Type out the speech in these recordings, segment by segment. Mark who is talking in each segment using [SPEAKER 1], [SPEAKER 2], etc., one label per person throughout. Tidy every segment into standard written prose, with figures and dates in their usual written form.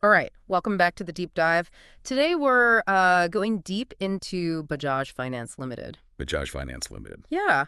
[SPEAKER 1] All right, welcome back to the deep dive. Today we're going deep into Bajaj Finance Limited.
[SPEAKER 2] Bajaj Finance Limited.
[SPEAKER 1] Yeah,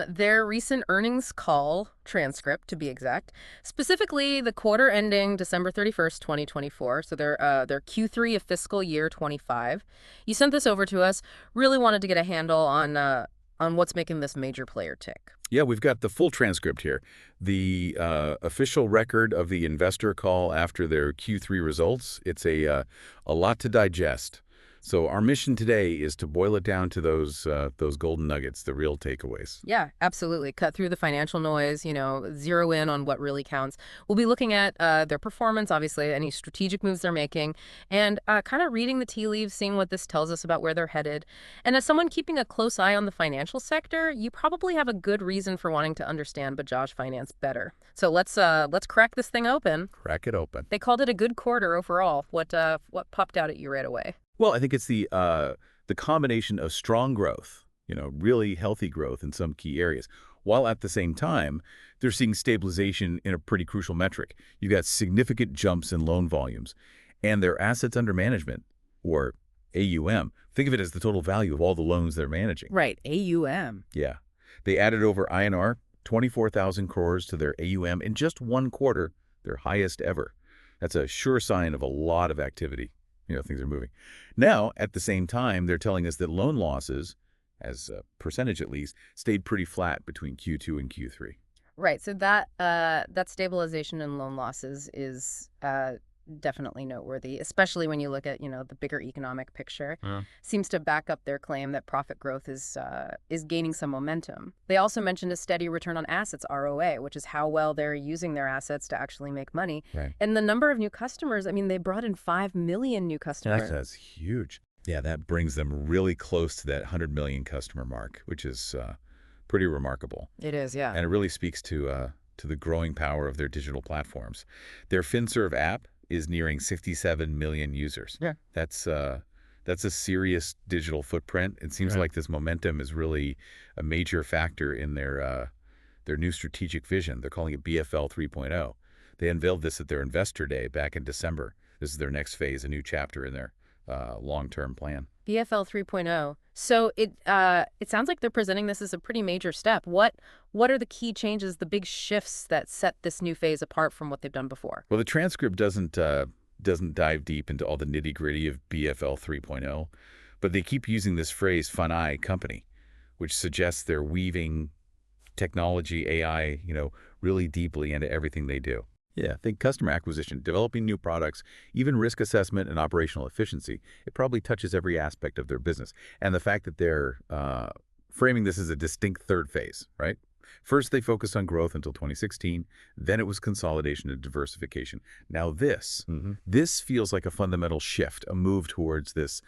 [SPEAKER 1] their recent earnings call transcript, to be exact, specifically the quarter ending December 31st, 2024. So their Q3 of fiscal year 25. You sent this over to us. Really wanted to get a handle on what's making this major player tick.
[SPEAKER 2] Yeah, we've got the full transcript here. The official record of the investor call after their Q3 results. It's a lot to digest. So our mission today is to boil it down to those golden nuggets, the real takeaways.
[SPEAKER 1] Yeah, absolutely. Cut through the financial noise, zero in on what really counts. We'll be looking at their performance, obviously, any strategic moves they're making, and kind of reading the tea leaves, seeing what this tells us about where they're headed. And as someone keeping a close eye on the financial sector, you probably have a good reason for wanting to understand Bajaj Finance better. So let's crack this thing open.
[SPEAKER 2] Crack it open.
[SPEAKER 1] They called it a good quarter overall. What popped out at you right away?
[SPEAKER 2] Well, I think it's the combination of strong growth, really healthy growth in some key areas, while at the same time, they're seeing stabilization in a pretty crucial metric. You've got significant jumps in loan volumes, and their assets under management, or AUM, think of it as the total value of all the loans they're managing.
[SPEAKER 1] Right, AUM.
[SPEAKER 2] Yeah. They added over INR 24,000 crores to their AUM in just one quarter, their highest ever. That's a sure sign of a lot of activity. Things are moving. Now, at the same time, they're telling us that loan losses, as a percentage at least, stayed pretty flat between Q2 and Q3.
[SPEAKER 1] Right. So that stabilization in loan losses is definitely noteworthy, especially when you look at, the bigger economic picture.
[SPEAKER 2] Yeah.
[SPEAKER 1] Seems to back up their claim that profit growth is gaining some momentum. They also mentioned a steady return on assets, ROA, which is how well they're using their assets to actually make money.
[SPEAKER 2] Right.
[SPEAKER 1] And the number of new customers, I mean, they brought in 5 million new customers.
[SPEAKER 2] That's huge. Yeah, that brings them really close to that 100 million customer mark, which is pretty remarkable.
[SPEAKER 1] It is, yeah.
[SPEAKER 2] And it really speaks to the growing power of their digital platforms. Their FinServe app is nearing 67 million users.
[SPEAKER 1] Yeah.
[SPEAKER 2] That's a serious digital footprint. It seems
[SPEAKER 1] Right.
[SPEAKER 2] like this momentum is really a major factor in their new strategic vision. They're calling it BFL 3.0. They unveiled this at their Investor Day back in December. This is their next phase, a new chapter in their long-term plan.
[SPEAKER 1] BFL 3.0. So it sounds like they're presenting this as a pretty major step. What are the key changes, the big shifts that set this new phase apart from what they've done before?
[SPEAKER 2] Well, the transcript doesn't dive deep into all the nitty-gritty of BFL 3.0, but they keep using this phrase "Funai company," which suggests they're weaving technology, AI, really deeply into everything they do. Yeah, think customer acquisition, developing new products, even risk assessment and operational efficiency. It probably touches every aspect of their business. And the fact that they're framing this as a distinct third phase, right? First, they focused on growth until 2016. Then it was consolidation and diversification. Now this feels like a fundamental shift, a move towards this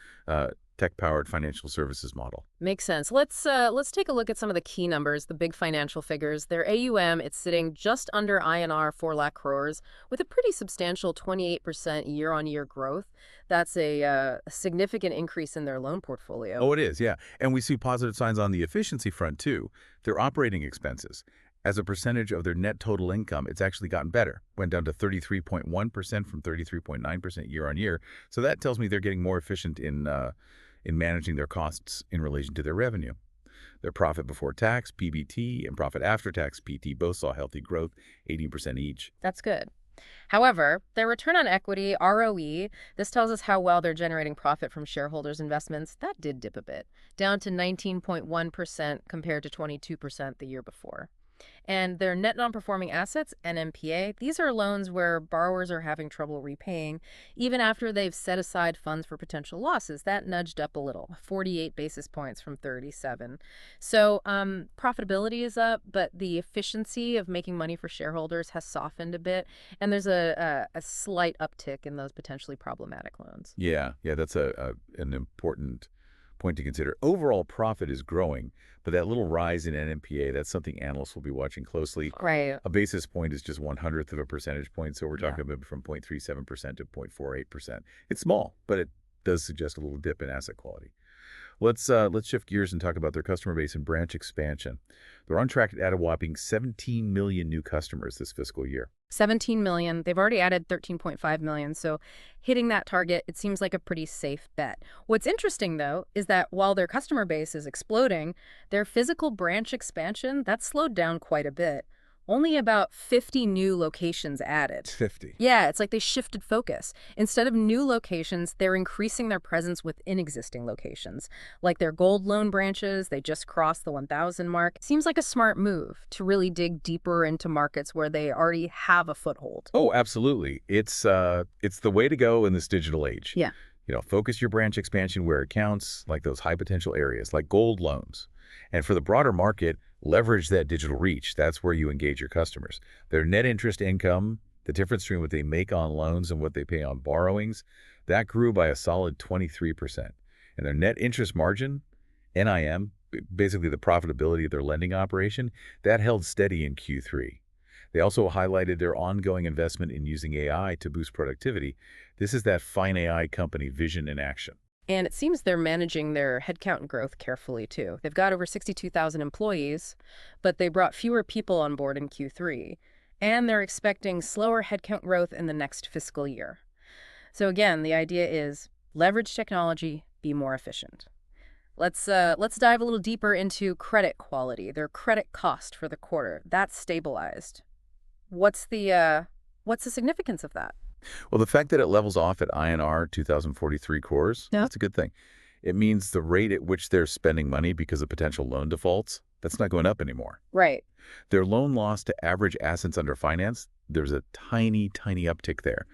[SPEAKER 2] tech-powered financial services model.
[SPEAKER 1] Makes sense. Let's take a look at some of the key numbers, the big financial figures. Their AUM, it's sitting just under INR 4 lakh crores with a pretty substantial 28% year-on-year growth. That's a significant increase in their loan portfolio.
[SPEAKER 2] Oh, it is, yeah. And we see positive signs on the efficiency front, too. Their operating expenses, as a percentage of their net total income, it's actually gotten better. Went down to 33.1% from 33.9% year on year. So that tells me they're getting more efficient in managing their costs in relation to their revenue. Their profit before tax, PBT, and profit after tax, PT, both saw healthy growth, 18% each.
[SPEAKER 1] That's good. However, their return on equity, ROE, this tells us how well they're generating profit from shareholders' investments. That did dip a bit, down to 19.1% compared to 22% the year before. And their net non-performing assets, NNPA, these are loans where borrowers are having trouble repaying, even after they've set aside funds for potential losses. That nudged up a little, 48 basis points from 37. So profitability is up, but the efficiency of making money for shareholders has softened a bit, and there's a slight uptick in those potentially problematic loans.
[SPEAKER 2] Yeah, that's an important point to consider. Overall profit is growing, but that little rise in NNPA, that's something analysts will be watching closely.
[SPEAKER 1] Right.
[SPEAKER 2] A basis point is just 1/100th of a percentage point, so we're
[SPEAKER 1] Yeah.
[SPEAKER 2] talking about from 0.37% to 0.48%. It's small, but it does suggest a little dip in asset quality. Let's shift gears and talk about their customer base and branch expansion. They're on track to add a whopping 17 million new customers this fiscal year.
[SPEAKER 1] 17 million. They've already added 13.5 million. So hitting that target, it seems like a pretty safe bet. What's interesting, though, is that while their customer base is exploding, their physical branch expansion, that's slowed down quite a bit. Only about 50 new locations added.
[SPEAKER 2] 50.
[SPEAKER 1] Yeah, it's like they shifted focus. Instead of new locations, they're increasing their presence within existing locations. Like their gold loan branches, they just crossed the 1,000 mark. Seems like a smart move to really dig deeper into markets where they already have a foothold.
[SPEAKER 2] Oh, absolutely. It's the way to go in this digital age.
[SPEAKER 1] Yeah.
[SPEAKER 2] Focus your branch expansion where it counts, like those high potential areas, like gold loans. And for the broader market, leverage that digital reach. That's where you engage your customers. Their net interest income, the difference between what they make on loans and what they pay on borrowings, that grew by a solid 23%. And their net interest margin, NIM, basically the profitability of their lending operation, that held steady in Q3. They also highlighted their ongoing investment in using AI to boost productivity. This is that fine AI company vision in action.
[SPEAKER 1] And it seems they're managing their headcount growth carefully, too. They've got over 62,000 employees, but they brought fewer people on board in Q3. And they're expecting slower headcount growth in the next fiscal year. So again, the idea is leverage technology, be more efficient. Let's dive a little deeper into credit quality, their credit cost for the quarter. That's stabilized. What's the significance of that?
[SPEAKER 2] Well, the fact that it levels off at INR 2043 cores,
[SPEAKER 1] Yeah.
[SPEAKER 2] that's a good thing. It means the rate at which they're spending money because of potential loan defaults, that's not going up anymore.
[SPEAKER 1] Right.
[SPEAKER 2] Their loan loss to average assets under finance, there's a tiny, tiny uptick there.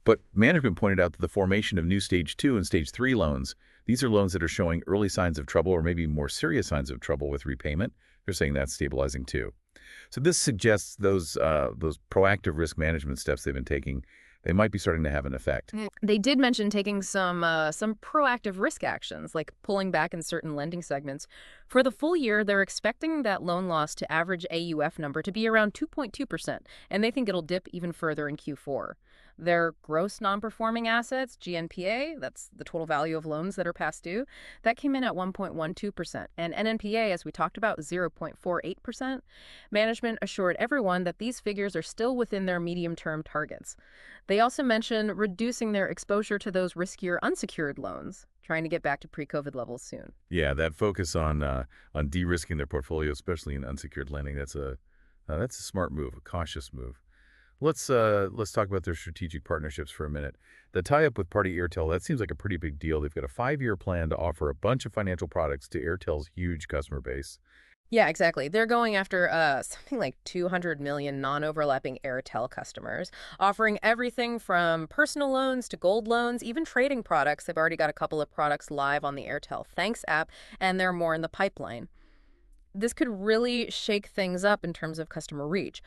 [SPEAKER 2] But management pointed out that the formation of new stage 2 and stage 3 loans, these are loans that are showing early signs of trouble or maybe more serious signs of trouble with repayment. They're saying that's stabilizing too. So this suggests those proactive risk management steps they've been taking, they might be starting to have an effect.
[SPEAKER 1] They did mention taking some proactive risk actions, like pulling back in certain lending segments. For the full year, they're expecting that loan loss to average AUF number to be around 2.2%, and they think it'll dip even further in Q4. Their gross non-performing assets, GNPA, that's the total value of loans that are past due, that came in at 1.12%, and NNPA, as we talked about, 0.48%. Management assured everyone that these figures are still within their medium-term targets. They also mentioned reducing their exposure to those riskier unsecured loans, trying to get back to pre-COVID levels soon.
[SPEAKER 2] Yeah, that focus on de-risking their portfolio, especially in unsecured lending, that's a smart move, a cautious move. Let's talk about their strategic partnerships for a minute. The tie-up with Party Airtel, that seems like a pretty big deal. They've got a 5-year plan to offer a bunch of financial products to Airtel's huge customer base.
[SPEAKER 1] Yeah, exactly. They're going after something like 200 million non-overlapping Airtel customers, offering everything from personal loans to gold loans, even trading products. They've already got a couple of products live on the Airtel Thanks app, and there are more in the pipeline. This could really shake things up in terms of customer reach.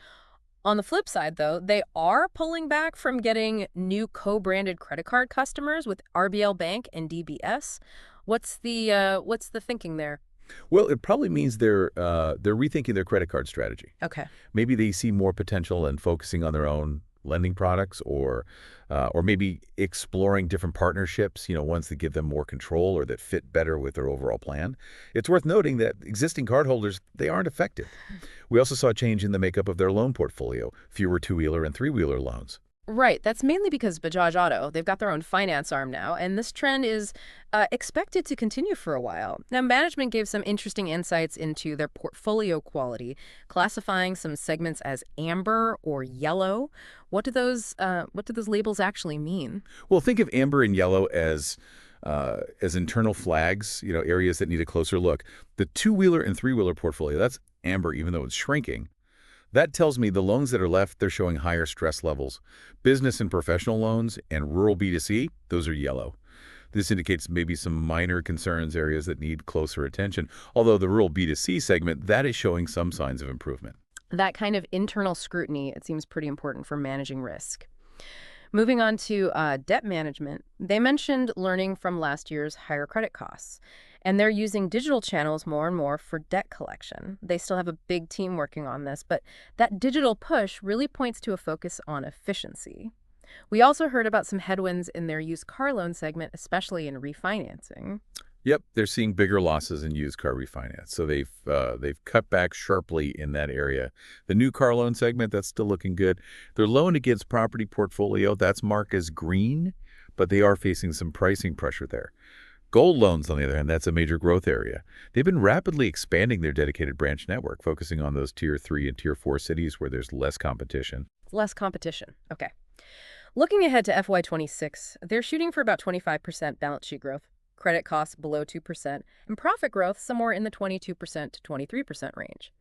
[SPEAKER 1] On the flip side, though, they are pulling back from getting new co-branded credit card customers with RBL Bank and DBS. What's the thinking there?
[SPEAKER 2] Well, it probably means they're rethinking their credit card strategy.
[SPEAKER 1] Okay.
[SPEAKER 2] Maybe they see more potential in focusing on their own lending products, or maybe exploring different partnerships, ones that give them more control or that fit better with their overall plan. It's worth noting that existing cardholders, they aren't affected. We also saw a change in the makeup of their loan portfolio, fewer two-wheeler and three-wheeler loans.
[SPEAKER 1] Right. That's mainly because Bajaj Auto, they've got their own finance arm now, and this trend is expected to continue for a while. Now, management gave some interesting insights into their portfolio quality, classifying some segments as amber or yellow. What do those labels actually mean?
[SPEAKER 2] Well, think of amber and yellow as internal flags, areas that need a closer look. The two-wheeler and three-wheeler portfolio, that's amber, even though it's shrinking. That tells me the loans that are left, they're showing higher stress levels. Business and professional loans and rural B2C, those are yellow. This indicates maybe some minor concerns, areas that need closer attention. Although the rural B2C segment, that is showing some signs of improvement.
[SPEAKER 1] That kind of internal scrutiny, it seems pretty important for managing risk. Moving on to debt management, they mentioned learning from last year's higher credit costs, and they're using digital channels more and more for debt collection. They still have a big team working on this, but that digital push really points to a focus on efficiency. We also heard about some headwinds in their used car loan segment, especially in refinancing.
[SPEAKER 2] Yep, they're seeing bigger losses in used car refinance, so they've cut back sharply in that area. The new car loan segment, that's still looking good. Their loan against property portfolio, that's marked as green, but they are facing some pricing pressure there. Gold loans, on the other hand, that's a major growth area. They've been rapidly expanding their dedicated branch network, focusing on those Tier 3 and Tier 4 cities where there's less competition.
[SPEAKER 1] Less competition. Okay. Looking ahead to FY26, they're shooting for about 25% balance sheet growth, credit costs below 2%, and profit growth somewhere in the 22% to 23% range.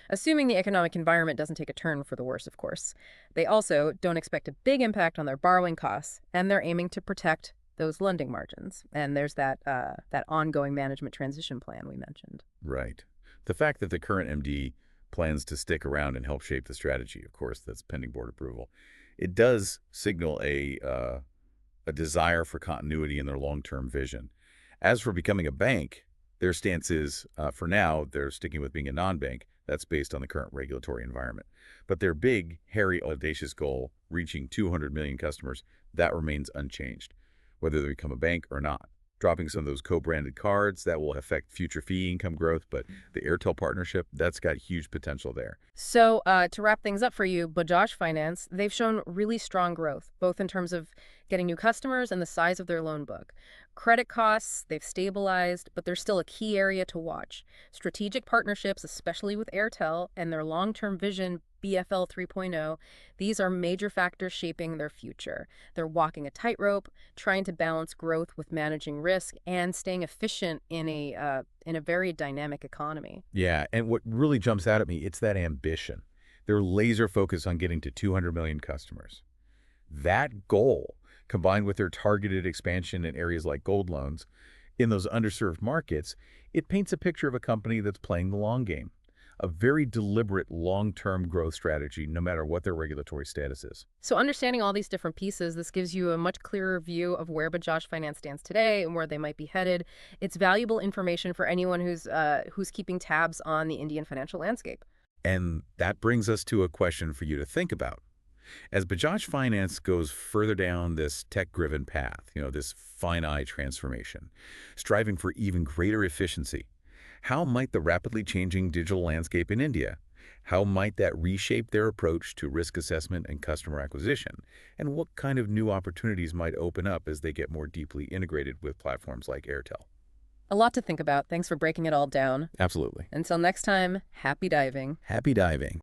[SPEAKER 1] Assuming the economic environment doesn't take a turn for the worse, of course. They also don't expect a big impact on their borrowing costs, and they're aiming to protect those lending margins. And there's that ongoing management transition plan we mentioned.
[SPEAKER 2] Right. The fact that the current MD plans to stick around and help shape the strategy, of course, that's pending board approval, it does signal a desire for continuity in their long-term vision. As for becoming a bank, their stance is, for now, they're sticking with being a non-bank. That's based on the current regulatory environment. But their big, hairy, audacious goal, reaching 200 million customers, that remains unchanged, whether they become a bank or not. Dropping some of those co-branded cards, that will affect future fee income growth, but the Airtel partnership, that's got huge potential there.
[SPEAKER 1] So, to wrap things up for you, Bajaj Finance, they've shown really strong growth, both in terms of getting new customers and the size of their loan book. Credit costs, they've stabilized, but they're still a key area to watch. Strategic partnerships, especially with Airtel, and their long-term vision, BFL 3.0, these are major factors shaping their future. They're walking a tightrope, trying to balance growth with managing risk and staying efficient in a very dynamic economy.
[SPEAKER 2] Yeah, and what really jumps out at me, it's that ambition. They're laser focused on getting to 200 million customers. That goal, combined with their targeted expansion in areas like gold loans, in those underserved markets, it paints a picture of a company that's playing the long game. A very deliberate long-term growth strategy, no matter what their regulatory status is.
[SPEAKER 1] So understanding all these different pieces, this gives you a much clearer view of where Bajaj Finance stands today and where they might be headed. It's valuable information for anyone who's keeping tabs on the Indian financial landscape.
[SPEAKER 2] And that brings us to a question for you to think about. As Bajaj Finance goes further down this tech-driven path, this finite transformation, striving for even greater efficiency, how might the rapidly changing digital landscape in India, how might that reshape their approach to risk assessment and customer acquisition? And what kind of new opportunities might open up as they get more deeply integrated with platforms like Airtel?
[SPEAKER 1] A lot to think about. Thanks for breaking it all down.
[SPEAKER 2] Absolutely.
[SPEAKER 1] Until next time, happy diving.
[SPEAKER 2] Happy diving.